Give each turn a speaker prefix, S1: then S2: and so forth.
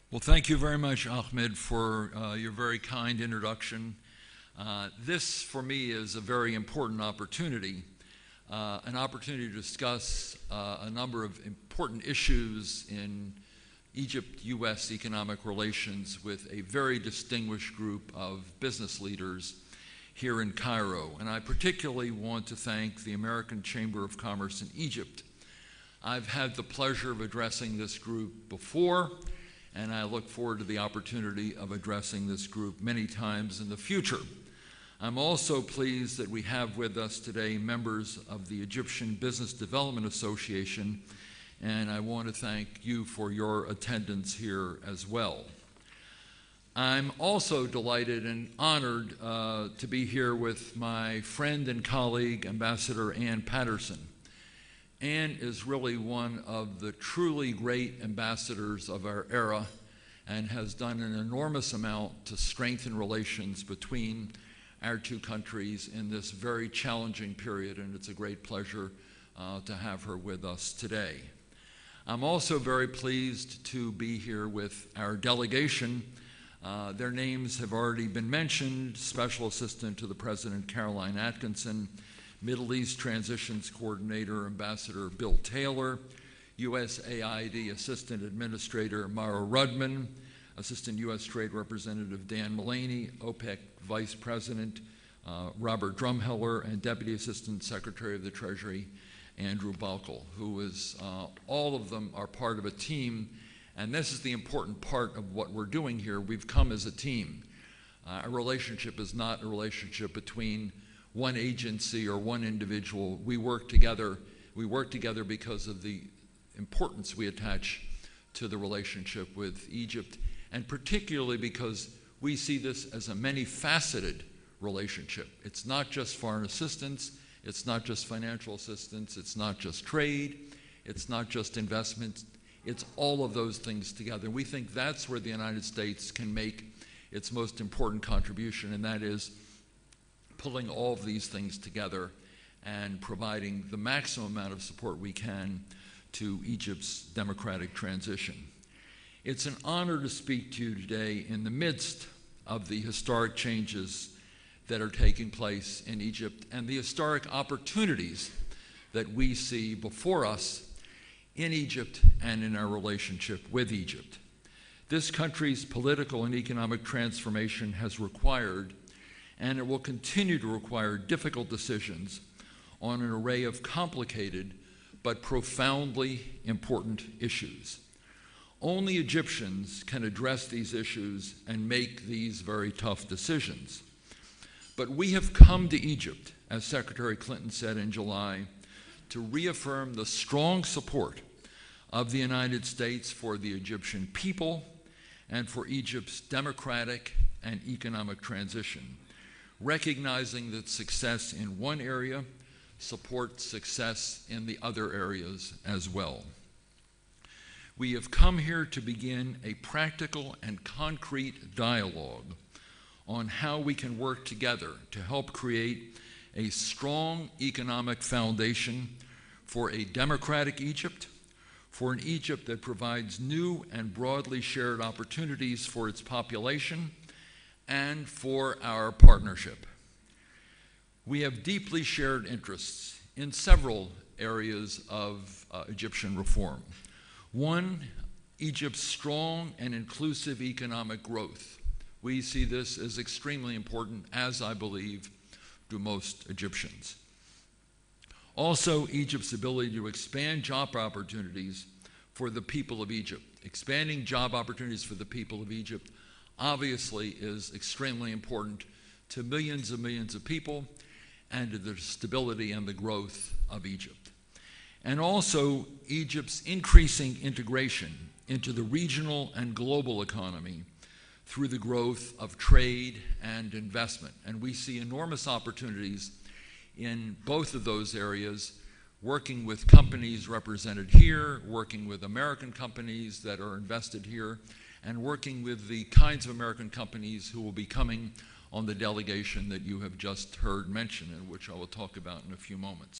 S1: Well, thank you very much, Ahmed, for your very kind introduction. This, for me, is a very important opportunity, an opportunity to discuss a number of important issues in Egypt-U.S. economic relations with a very distinguished group of business leaders here in Cairo. And I particularly want to thank the American Chamber of Commerce in Egypt. I've had the pleasure of addressing this group before, and I look forward to the opportunity of addressing this group many times in the future. I'm also pleased that we have with us today members of the Egyptian Business Development Association, and I want to thank you for your attendance here as well. I'm also delighted and honored to be here with my friend and colleague, Ambassador Ann Patterson. Ann is really one of the truly great ambassadors of our era and has done an enormous amount to strengthen relations between our two countries in this very challenging period, and it's a great pleasure to have her with us today. I'm also very pleased to be here with our delegation. Their names have already been mentioned: Special Assistant to the President, Caroline Atkinson; Middle East Transitions Coordinator, Ambassador Bill Taylor; USAID Assistant Administrator Mara Rudman; Assistant U.S. Trade Representative Dan Mullaney; OPIC Vice President Robert Drumheller; and Deputy Assistant Secretary of the Treasury Andrew Baukol, who is, all of them are part of a team, and this is the important part of what we're doing here. We've come as a team. Our relationship is not a relationship between one agency or one individual. We work together. We work together because of the importance we attach to the relationship with Egypt, and particularly because we see this as a many-faceted relationship. It's not just foreign assistance, it's not just financial assistance, it's not just trade, it's not just investment, it's all of those things together. We think that's where the United States can make its most important contribution, and that is pulling all of these things together and providing the maximum amount of support we can to Egypt's democratic transition. It's an honor to speak to you today in the midst of the historic changes that are taking place in Egypt and the historic opportunities that we see before us in Egypt and in our relationship with Egypt. This country's political and economic transformation has required, and it will continue to require, difficult decisions on an array of complicated but profoundly important issues. Only Egyptians can address these issues and make these very tough decisions. But we have come to Egypt, as Secretary Clinton said in July, to reaffirm the strong support of the United States for the Egyptian people and for Egypt's democratic and economic transition, recognizing that success in one area supports success in the other areas as well. We have come here to begin a practical and concrete dialogue on how we can work together to help create a strong economic foundation for a democratic Egypt, for an Egypt that provides new and broadly shared opportunities for its population, and for our partnership. We have deeply shared interests in several areas of Egyptian reform. One, Egypt's strong and inclusive economic growth. We see this as extremely important, as I believe do most Egyptians. Also, Egypt's ability to expand job opportunities for the people of Egypt. Expanding job opportunities for the people of Egypt obviously is extremely important to millions of people and to the stability and the growth of Egypt. And also Egypt's increasing integration into the regional and global economy through the growth of trade and investment. And we see enormous opportunities in both of those areas, working with companies represented here, working with American companies that are invested here, and working with the kinds of American companies who will be coming on the delegation that you have just heard mentioned, and which I will talk about in a few moments.